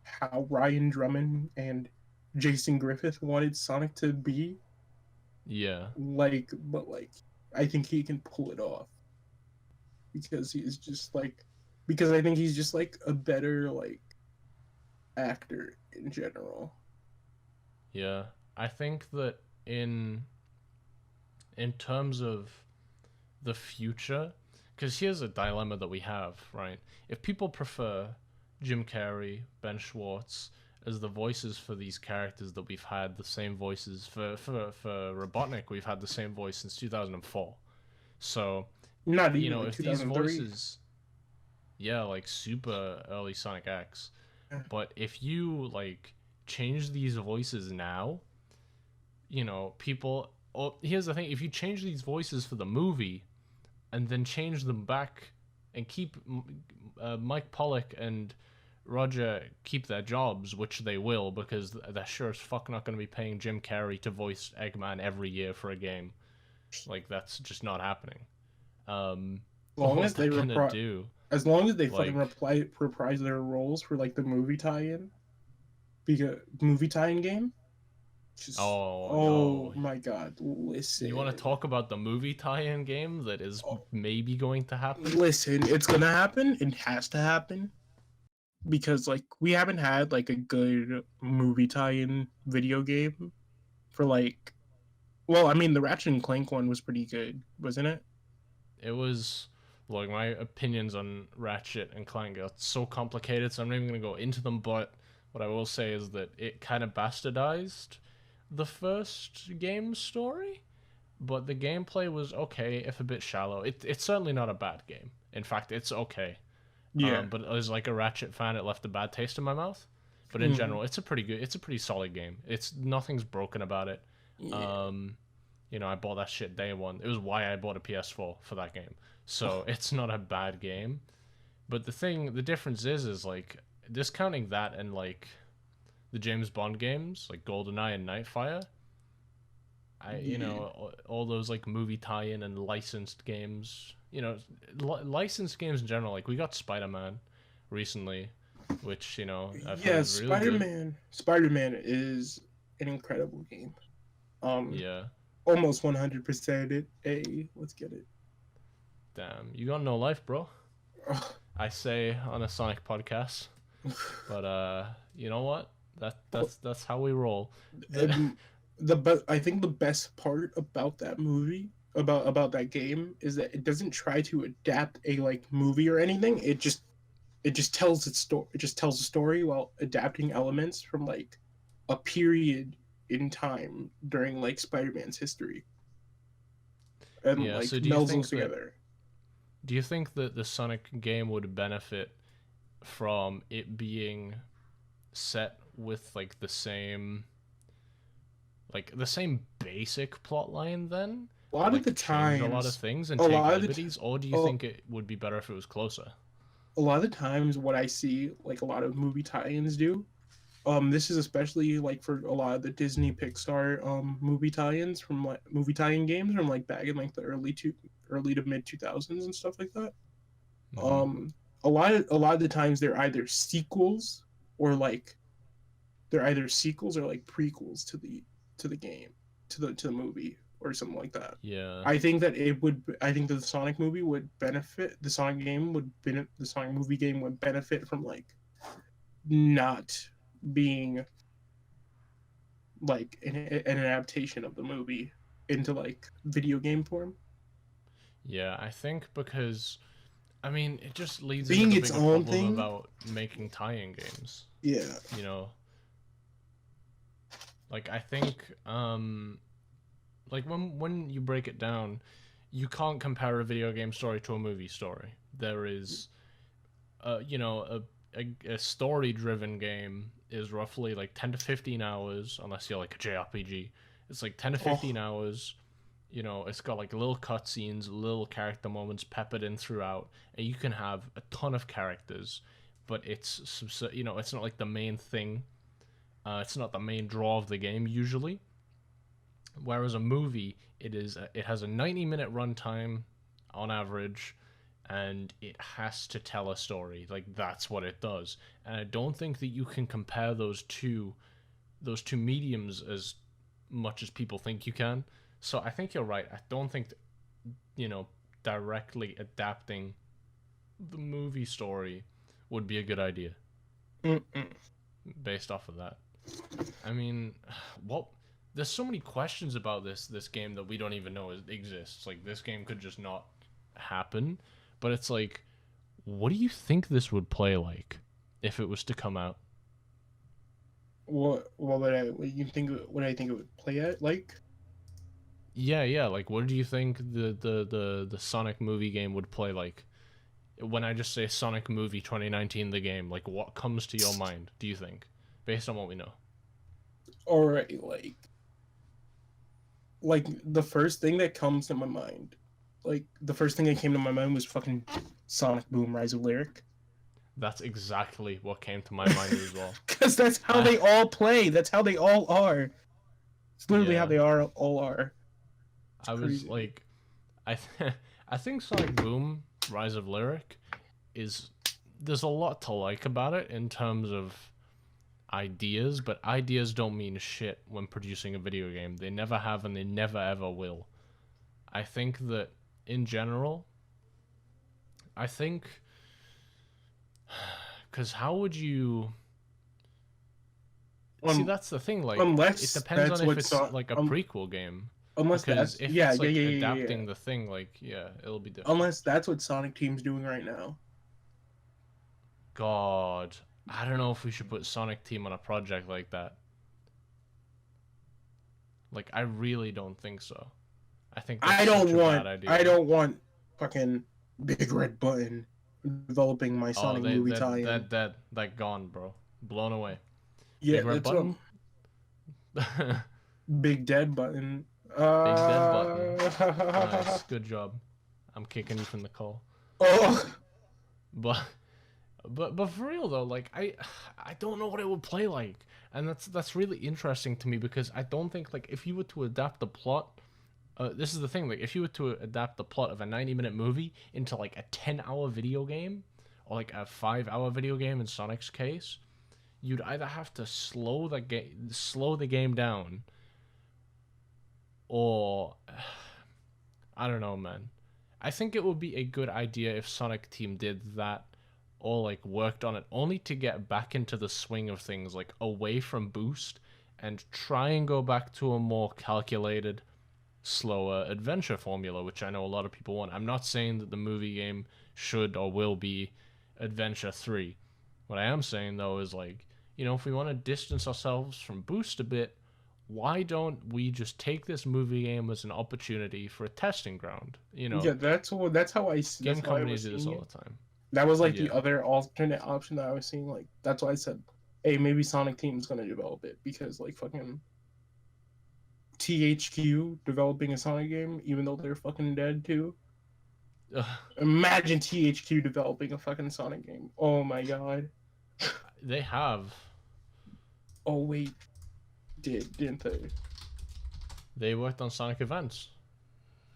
how Ryan Drummond and Jason Griffith wanted Sonic to be. Yeah, Like, but like I think he can pull it off because he's just like because I think he's just like a better like actor in general. yeah. I think that in terms of the future, because here's a dilemma that we have, right? If people prefer Jim Carrey, Ben Schwartz as the voices for these characters that we've had the same voices for Robotnik, we've had the same voice since 2004. So, Not you even know, like if these 2003. voices, yeah, like super early Sonic X, but if you like change these voices now, you know, people. Oh, here's the thing: if you change these voices for the movie and then change them back and keep Mike Pollock and Roger keep their jobs, which they will because they're sure as fuck not going to be paying Jim Carrey to voice Eggman every year for a game. Like that's just not happening. As long What as they're they gonna repri- do, as long as they fucking like, reprise their roles for like the movie tie-in, because movie tie-in game. Just oh oh no, my god, you want to listen. talk about the movie tie-in game that is Oh, maybe going to happen? listen, it's gonna happen. It has to happen because like we haven't had like a good movie tie-in video game for like. Well, I mean the Ratchet and Clank one was pretty good, wasn't it? it was like my opinions on Ratchet and Clank are so complicated, so I'm not even gonna go into them. But what I will say is that it kind of bastardized the first game's story, but the gameplay was okay, if a bit shallow. It's certainly not a bad game. In fact, it's okay. Yeah. But as like a Ratchet fan, it left a bad taste in my mouth. But in general, it's a pretty solid game. It's nothing's broken about it. Yeah. I bought that shit day one. It was why I bought a PS4 for that game. So it's not a bad game. But the difference is like discounting that and like the James Bond games, like GoldenEye and Nightfire. All those like movie tie-in and licensed games. Licensed games in general. Like we got Spider-Man recently, which I've heard is really good. Spider-Man is an incredible game. Yeah. Almost 100% it. Hey, let's get it. Damn, you got no life, bro. I say on a Sonic podcast, but you know what? That's how we roll. I think the best part about that movie, about that game, is that it doesn't try to adapt a like movie or anything. It just tells its story. It just tells a story while adapting elements from like a period in time during like Spider-Man's history, and Yeah. like So melds those together. do you think that the Sonic game would benefit from it being set with the same basic plot line then? A lot Like of the change a lot of times, things and a take lot of the liberties, or do you oh, think it would be better if it was closer? a lot of the times, what I see like a lot of movie tie-ins do. This is especially like for a lot of the Disney Pixar movie tie-ins from like movie tie-in games from like back in like the early to mid 2000s and stuff like that. Mm-hmm. Um, a lot of the times they're either sequels or like prequels to the game to the movie or something like that. Yeah. I think that the Sonic movie would benefit. The Sonic movie game would benefit from like not being like an adaptation of the movie into like video game form. Yeah, I think because I mean it just leads into Being the its bigger own problem thing. about making tie-in games. Yeah. You know, like I think like when you break it down, you can't compare a video game story to a movie story. There is a story driven game is roughly like 10 to 15 hours unless you're like a JRPG. It's like 10 to Oh, 15 hours. It's got like little cutscenes, little character moments peppered in throughout, and you can have a ton of characters, but it's not like the main thing. It's not the main draw of the game usually. Whereas a movie, it has a 90-minute runtime on average, and it has to tell a story. Like that's what it does. And I don't think that you can compare those two mediums as much as people think you can. So I think you're right. I don't think directly adapting the movie story would be a good idea mm-mm. based off of that. I mean, what there's so many questions about this game that we don't even know exists. Like this game could just not happen, but it's like, what do you think this would play like if it was to come out? What I think it would play at like? Yeah. Like, what do you think the Sonic movie game would play like? When I just say Sonic movie 2019, the game, like, what comes to your mind? Do you think, based on what we know? All right, like the first thing that comes to my mind, like the first thing that came to my mind was fucking Sonic Boom Rise of Lyric. That's exactly what came to my mind as well. Because that's how they all play. That's how they all are. It's literally how Yeah, they all are. It's I was crazy. like, I think Sonic Boom Rise of Lyric is there's a lot to like about it in terms of ideas, but ideas don't mean shit when producing a video game. They never have and they never ever will. I think that in general, I think because how would you see? Um, That's the thing. Like, it unless depends that's on if what it's like a prequel game. Unless Because that's if yeah, it's yeah, like yeah, yeah, yeah, yeah. adapting the thing, like yeah, it'll be different. Unless that's what Sonic Team's doing right now. God, I don't know if we should put Sonic Team on a project like that. Like, I really don't think so. I think that's such a bad I idea. don't want fucking Big Red Button developing my Oh, Sonic they movie tie-in. that gone, bro. Blown away. Yeah, Big red that's what button. Big Dead Button. Big dead button. Nice, good job. I'm kicking you from the call. Oh, But but for real though, like I don't know what it would play like, and that's really interesting to me because I don't think like if you were to adapt the plot. This is the thing, like if you were to adapt the plot of a 90-minute movie into like a 10-hour video game or like a 5-hour video game in Sonic's case, you'd either have to slow the game down, or I don't know, man. I think it would be a good idea if Sonic Team did that or like worked on it only to get back into the swing of things, like away from boost and try and go back to a more calculated, slower adventure formula, which I know a lot of people want. I'm not saying that the movie game should or will be Adventure 3. What I am saying though is like, if we want to distance ourselves from Boost a bit, why don't we just take this movie game as an opportunity for a testing ground? yeah, that's how Game that's how I companies was do this seeing all it. the time. That was like the Yeah. other alternate option that I was seeing. Like that's why I said, hey, maybe Sonic Team's gonna develop it because like fucking THQ developing a Sonic game, even though they're fucking dead too. Imagine THQ developing a fucking Sonic game. Oh my god. They have. Oh wait, didn't they? They worked on Sonic Advance.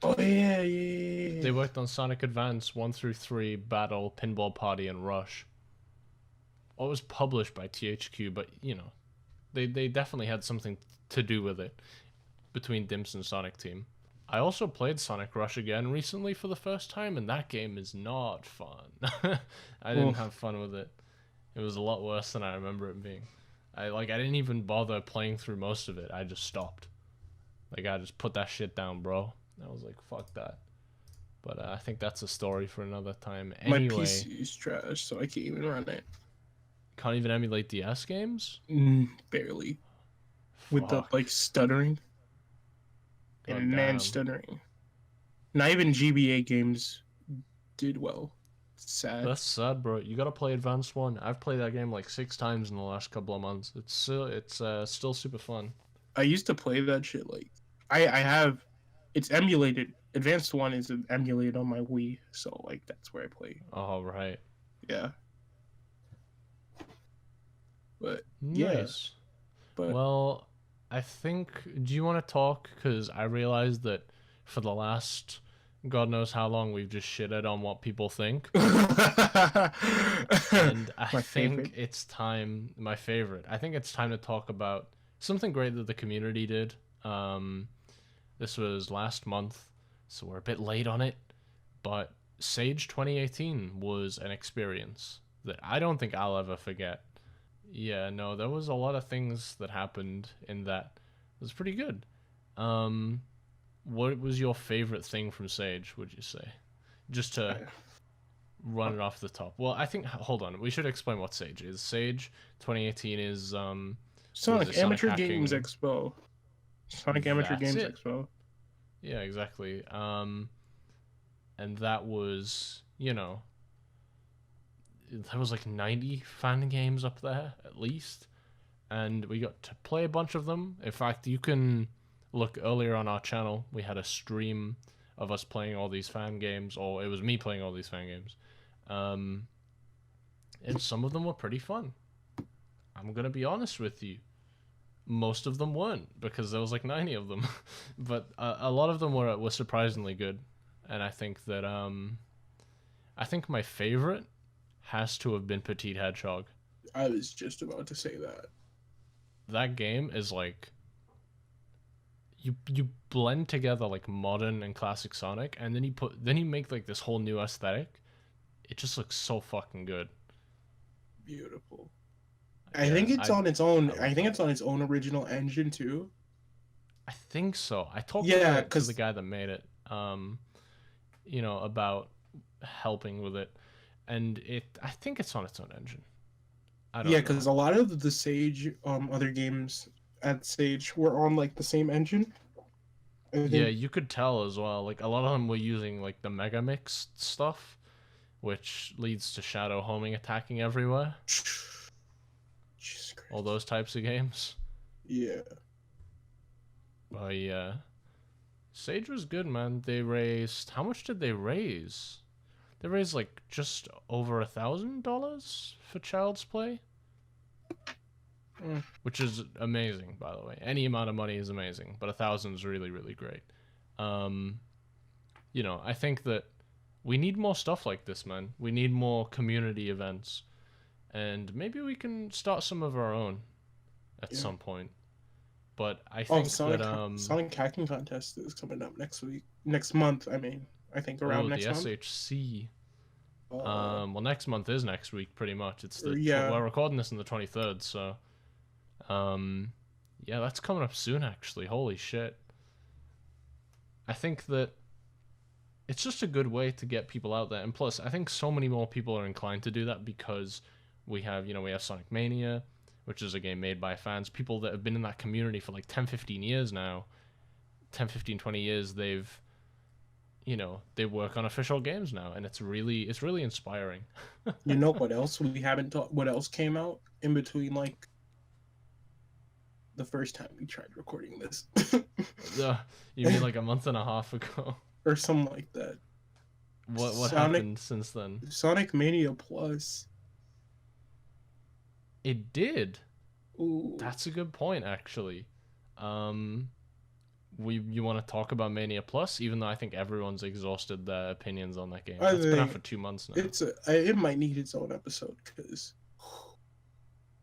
Oh yeah, yeah. They worked on Sonic Advance 1 through 3, Battle, Pinball Party, and Rush. Well, it was published by THQ, but they definitely had something to do with it between Dimps and Sonic Team. I also played Sonic Rush again recently for the first time, and that game is not fun. I didn't have fun with it. It was a lot worse than I remember it being. I didn't even bother playing through most of it. I just stopped. Like I just put that shit down, bro. I was like, fuck that. But I think that's a story for another time. My Anyway, PC is trash, so I can't even run it. can't even emulate DS games. Barely. With the Fuck. stuttering God and damn. stuttering. Not even GBA games did well. It's sad. That's sad, bro. You gotta play Advanced One. I've played that game like 6 times in the last couple of months. It's still super fun. I used to play that shit like I have it's emulated. Advanced One is emulated on my Wii, so like that's where I play. Oh right. Yeah. But Nice. but Well, I think. Do you want to talk? Because I realized that for the last God knows how long we've just shitted on what people think. And I My think favorite. it's time. My favorite. I think it's time to talk about something great that the community did. This was last month, so we're a bit late on it. But Sage 2018 was an experience that I don't think I'll ever forget. Yeah, no, there was a lot of things that happened in that. It was pretty good. What was your favorite thing from Sage, would you say? Just to run it off the top. Well, I think hold on, we should explain what Sage is. Sage 2018 is Sonic Amateur hacking. Games Expo. Sonic Amateur That's Games it. Expo. Yeah, exactly. And that was, there was like 90 fan games up there at least, and we got to play a bunch of them. In fact, you can look earlier on our channel. We had a stream of us playing all these fan games, or it was me playing all these fan games. And some of them were pretty fun. I'm gonna be honest with you. Most of them weren't because there was like 90 of them, but a lot of them were surprisingly good. And I think that I think my favorite has to have been Petite Hedgehog. I was just about to say that. That game is like you blend together like modern and classic Sonic, and then you make like this whole new aesthetic. It just looks so fucking good. Beautiful. I think it's on its own. I think it. it's on its own original engine too. I think so. I talked Yeah, to the because guy that made it, about helping with it, and I think it's on its own engine. I yeah, don't know. because a lot of the Sage other games at Sage were on like the same engine. I Yeah, think. you could tell as well. Like a lot of them were using like the Mega Mix stuff, which leads to shadow homing attacking everywhere. Jesus All Christ. those types of games. Yeah. But yeah, Sage was good, man. They raised, how much did they raise? They raised like just over $1,000 for Child's Play, Mm. which is amazing, by the way. Any amount of money is amazing, but 1,000 is really, really great. Um, I think that we need more stuff like this, man. We need more community events, and maybe we can start some of our own at Yeah. some point. But I Oh, think that Sonic hacking contest is coming up next month. I mean, I think around the next month. SHC. Uh, Well, next month is next week, pretty much. It's or yeah. we're recording this on the 23rd, so yeah, that's coming up soon. Actually, holy shit! I think that it's just a good way to get people out there, and plus, I think so many more people are inclined to do that because we have Sonic Mania, which is a game made by fans, people that have been in that community for like 10, 15 years now. 10, 15, 20 years, they work on official games now, and it's really inspiring. You know what else we haven't talked? What else came out in between like the first time we tried recording this, You mean like a month and a half ago? or something like that? What Sonic happened since then? Sonic Mania Plus. It did. Ooh. That's a good point, actually. You want to talk about Mania Plus, even though I think everyone's exhausted their opinions on that game. It's been out for 2 months now. It might need its own episode because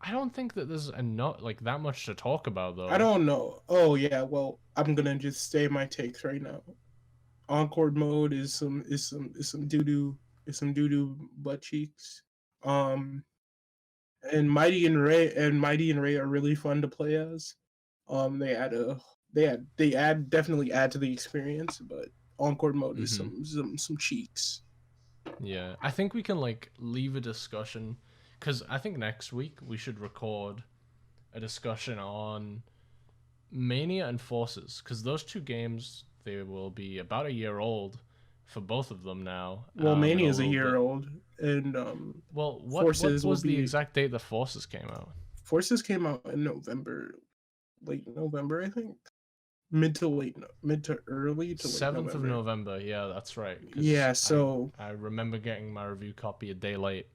I don't think that there's enough that much to talk about though. I don't know. Oh yeah, well I'm gonna just say my takes right now. Encore mode is some doo doo butt cheeks. And Mighty and Ray are really fun to play as. They definitely add to the experience, but Encore mode is some cheeks. Yeah, I think we can leave a discussion, because I think next week we should record a discussion on Mania and Forces, because those two games, they will be about a year old for both of them now. Well, Mania is a year old, and well, what was the exact date the Forces came out? Forces came out in November, late November, I think. Mid to early to 7th of November. Yeah, that's right. Yeah, so I remember getting my review copy a day late,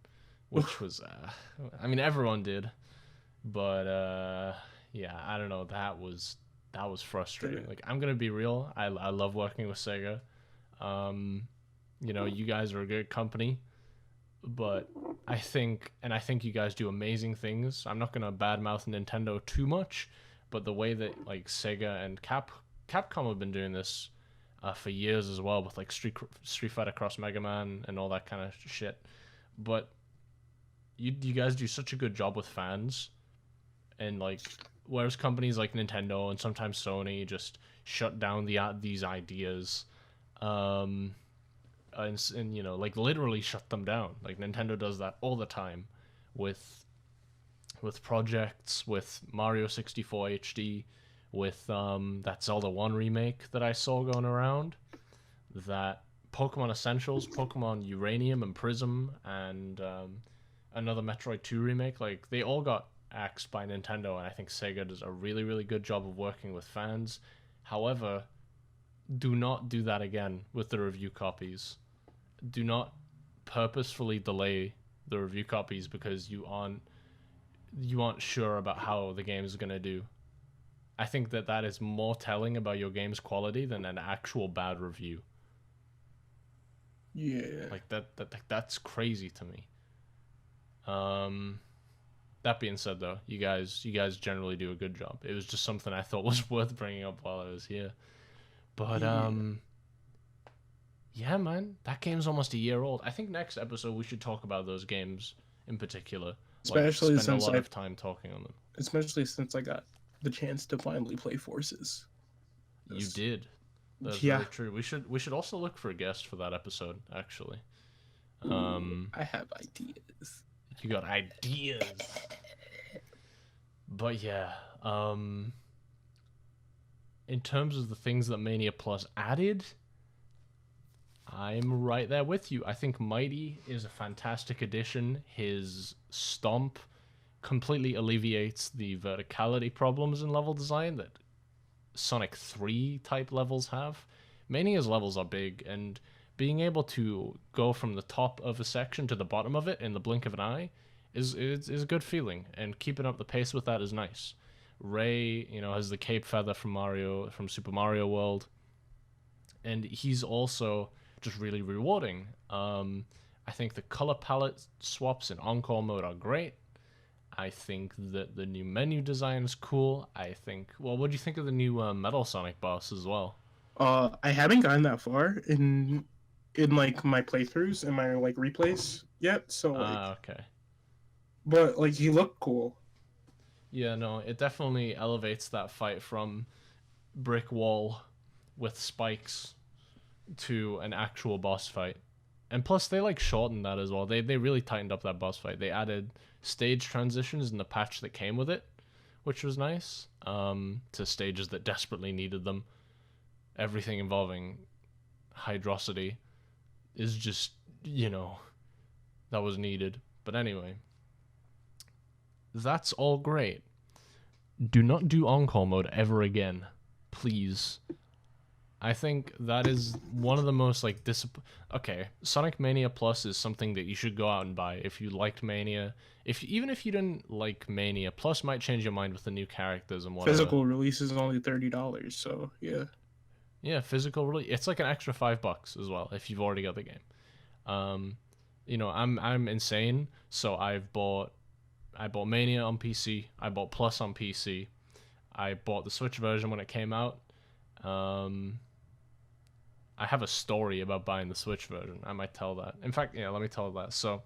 which was I mean, everyone did, but yeah, I don't know, that was frustrating. Like, I'm gonna be real, I love working with Sega. You guys are a good company, but I think you guys do amazing things. I'm not gonna badmouth Nintendo too much, but the way that Sega and Capcom have been doing this for years as well, with Street Fighter Cross Mega Man and all that kind of shit. But you guys do such a good job with fans, and whereas companies like Nintendo and sometimes Sony just shut down these ideas, and literally shut them down. Nintendo does that all the time with projects, with Mario 64 HD, with that Zelda 1 remake that I saw going around, that Pokemon Essentials, Pokemon Uranium and Prism, and another Metroid 2 remake. They all got axed by Nintendo, and I think Sega does a really, really good job of working with fans. However, do not do that again with the review copies. Do not purposefully delay the review copies because you aren't sure about how the game is going to do. I think that is more telling about your game's quality than an actual bad review. Yeah. That's crazy to me. That being said, though, you guys generally do a good job. It was just something I thought was worth bringing up while I was here. But yeah, man, that game's almost a year old. I think next episode we should talk about those games in particular. Especially spend since a lot of time talking on them. Especially since I got the chance to finally play Forces. You did. That's Yeah. very true. We should also look for a guest for that episode, actually. Ooh, I have ideas. You got ideas. But yeah, in terms of the things that Mania Plus added, I'm right there with you. I think Mighty is a fantastic addition. His Stomp completely alleviates the verticality problems in level design that Sonic 3 type levels have. Mania's levels are big, and being able to go from the top of a section to the bottom of it in the blink of an eye is a good feeling, and keeping up the pace with that is nice. Ray, has the cape feather from Super Mario World, and he's also just really rewarding. I think the color palette swaps in Encore mode are great. I think that the new menu design is cool. Well, what do you think of the new Metal Sonic boss as well? I haven't gotten that far in like my playthroughs and my like replays yet. So like, Okay. but like he looked cool. Yeah, no, it definitely elevates that fight from brick wall with spikes to an actual boss fight. And plus, they like shortened that as well. They really tightened up that boss fight. They added stage transitions in the patch that came with it, which was nice. To stages that desperately needed them. Everything involving hydrosity is just that was needed. But anyway, that's all great. Do not do Encore mode ever again, please. I think that is one of the most like Okay, Sonic Mania Plus is something that you should go out and buy if you liked Mania. Even if you didn't like Mania, Plus might change your mind with the new characters and whatever. Physical release is only $30, so yeah. Yeah, physical release. It's like an extra $5 as well if you've already got the game. I'm insane, so I bought Mania on PC. I bought Plus on PC. I bought the Switch version when it came out. I have a story about buying the Switch version. I might tell that. In fact, yeah, let me tell that. So,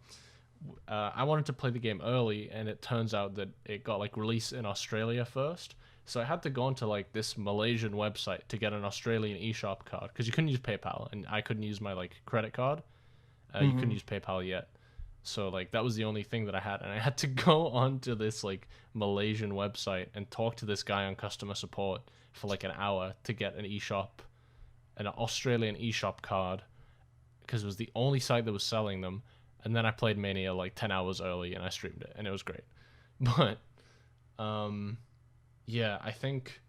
I wanted to play the game early, and it turns out that it got like released in Australia first. So I had to go onto like this Malaysian website to get an Australian eShop card because you couldn't use PayPal, and I couldn't use my like credit card. You couldn't use PayPal yet. So like that was the only thing that I had, and I had to go onto this like Malaysian website and talk to this guy on customer support for like an hour to get an Australian eShop card, because it was the only site that was selling them. And then I played Mania like 10 hours early and I streamed it, and it was great. But yeah, I think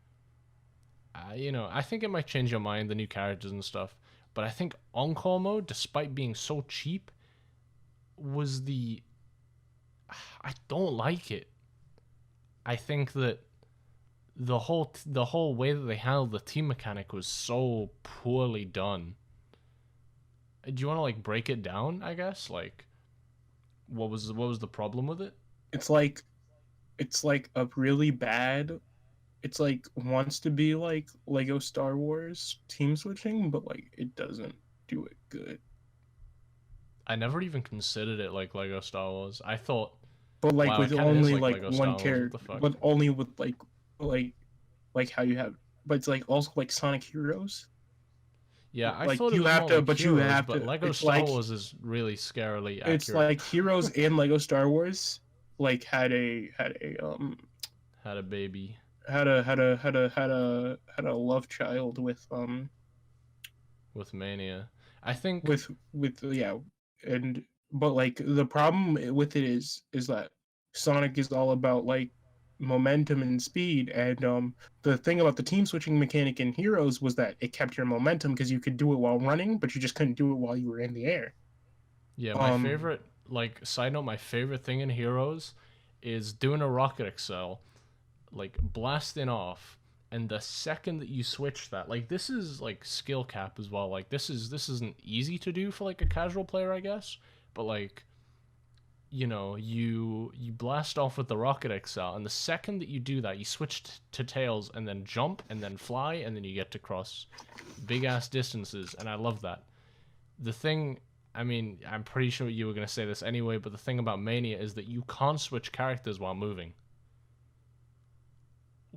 I think it might change your mind, the new characters and stuff. But I think Encore mode, despite being so cheap, was I don't like it. I think that the whole way that they handled the team mechanic was so poorly done. Do you want to like break it down? I guess like what was the problem with it? It's like a really bad. It's like wants to be like Lego Star Wars team switching, but like it doesn't do it good. I never even considered it like Lego Star Wars. I thought, but like wow, with it kinda is only like like Lego one Star Wars. What character, the fuck? but only with like how you have. But it's like also like Sonic Heroes. Yeah, I like thought you it was have more to, like but Heroes, you have but to. Lego It's Star like Wars is really scarily accurate. it's like Heroes and Lego Star Wars like had a had a baby. had a love child with Mania. I think with yeah, and but like the problem with it is that Sonic is all about like momentum and speed, and the thing about the team switching mechanic in Heroes was that it kept your momentum because you could do it while running, but you just couldn't do it while you were in the air. Yeah, my favorite, like, side note, my favorite thing in Heroes is doing a rocket excel, like, blasting off, and the second that you switch that, like, this is, like, skill cap as well, like, this isn't easy to do for, like, a casual player, I guess, but, like, you blast off with the rocket excel, and the second that you do that, you switch to tails, and then jump, and then fly, and then you get to cross big-ass distances, and I love that. The thing... I mean, I'm pretty sure you were going to say this anyway, but the thing about Mania is that you can't switch characters while moving.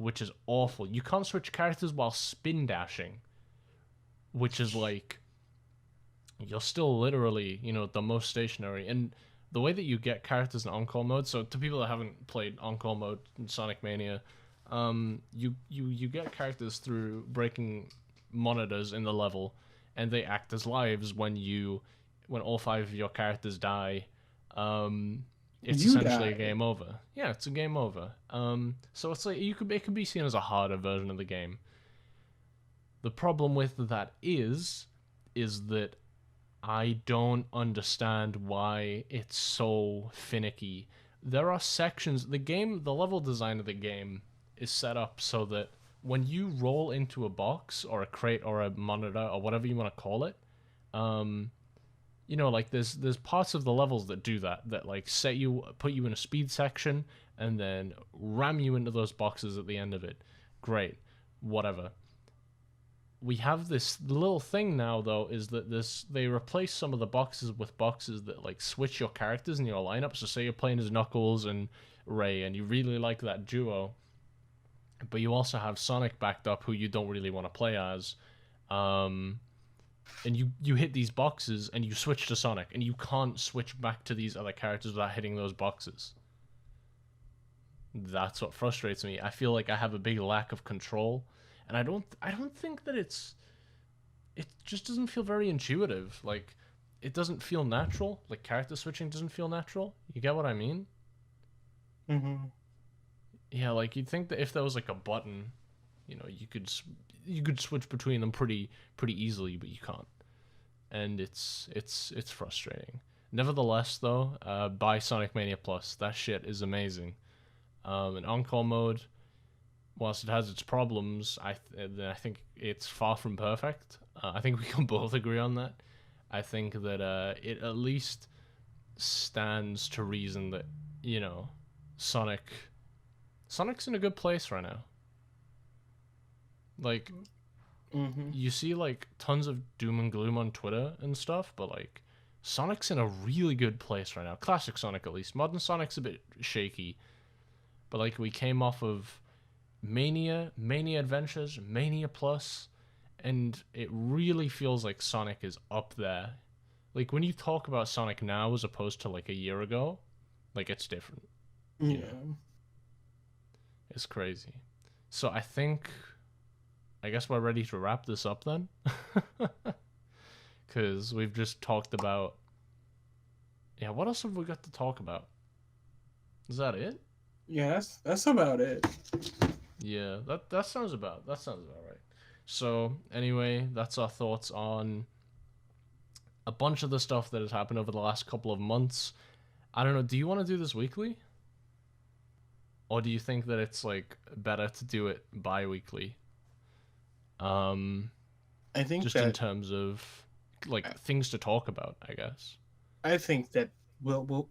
which is awful. You can't switch characters while spin dashing, which is like, you're still literally, the most stationary. And the way that you get characters in Encore mode, so to people that haven't played Encore mode in Sonic Mania, you get characters through breaking monitors in the level, and they act as lives when all 5 of your characters die. It's essentially a game over. Yeah, it's a game over. So it's like it could be seen as a harder version of the game. The problem with that is that I don't understand why it's so finicky. There are sections, the level design of the game is set up so that when you roll into a box or a crate or a monitor or whatever you want to call it, like there's parts of the levels that do that like put you in a speed section and then ram you into those boxes at the end of it. Great, whatever. We have this little thing now, though, is that they replace some of the boxes with boxes that like switch your characters in your lineup. So say you're playing as Knuckles and Ray, and you really like that duo, but you also have Sonic backed up, who you don't really want to play as, and you hit these boxes and you switch to Sonic, and you can't switch back to these other characters without hitting those boxes. That's what frustrates me. I feel like I have a big lack of control. And I don't think that it just doesn't feel very intuitive. Like, it doesn't feel natural. Like, character switching doesn't feel natural. You get what I mean? Mm-hmm. Yeah, like, you'd think that if there was like a button, you could switch between them pretty easily, but you can't. And it's frustrating. Nevertheless, though, buy Sonic Mania Plus. That shit is amazing. In Encore mode, whilst it has its problems, I think it's far from perfect. I think we can both agree on that. I think that it at least stands to reason that, Sonic's in a good place right now. Like, you see, like, tons of doom and gloom on Twitter and stuff, but, like, Sonic's in a really good place right now. Classic Sonic, at least. Modern Sonic's a bit shaky. But, like, we came off of Mania Adventures, Mania Plus, and it really feels like Sonic is up there. Like, when you talk about Sonic now as opposed to, like, a year ago, like, it's different. Yeah. It's crazy. So I guess we're ready to wrap this up then? Because we've just talked about... Yeah, what else have we got to talk about? Is that it? Yeah, that's about it. Yeah, that sounds about right. So anyway, that's our thoughts on a bunch of the stuff that has happened over the last couple of months. I don't know, do you want to do this weekly? Or do you think that it's like better to do it bi-weekly? I think just that, in terms of like things to talk about, I guess. I think that we'll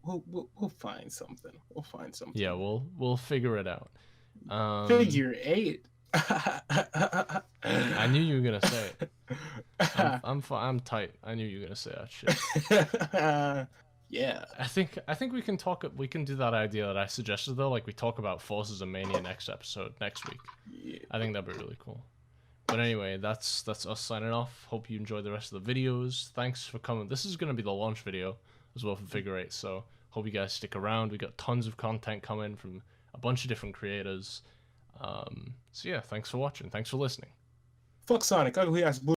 find something. We'll find something. Yeah, we'll figure it out. Figure 8. I knew you were gonna say it. I'm tight. I knew you were gonna say that shit. Yeah. I think we can do that idea that I suggested, though. Like, we talk about Forces of Mania next week. Yeah. I think that'd be really cool. But anyway, that's us signing off. Hope you enjoy the rest of the videos. Thanks for coming. This is gonna be the launch video as well for Figure 8. So hope you guys stick around. We got tons of content coming from a bunch of different creators. So yeah, thanks for watching. Thanks for listening. Fuck Sonic, ugly ass blue.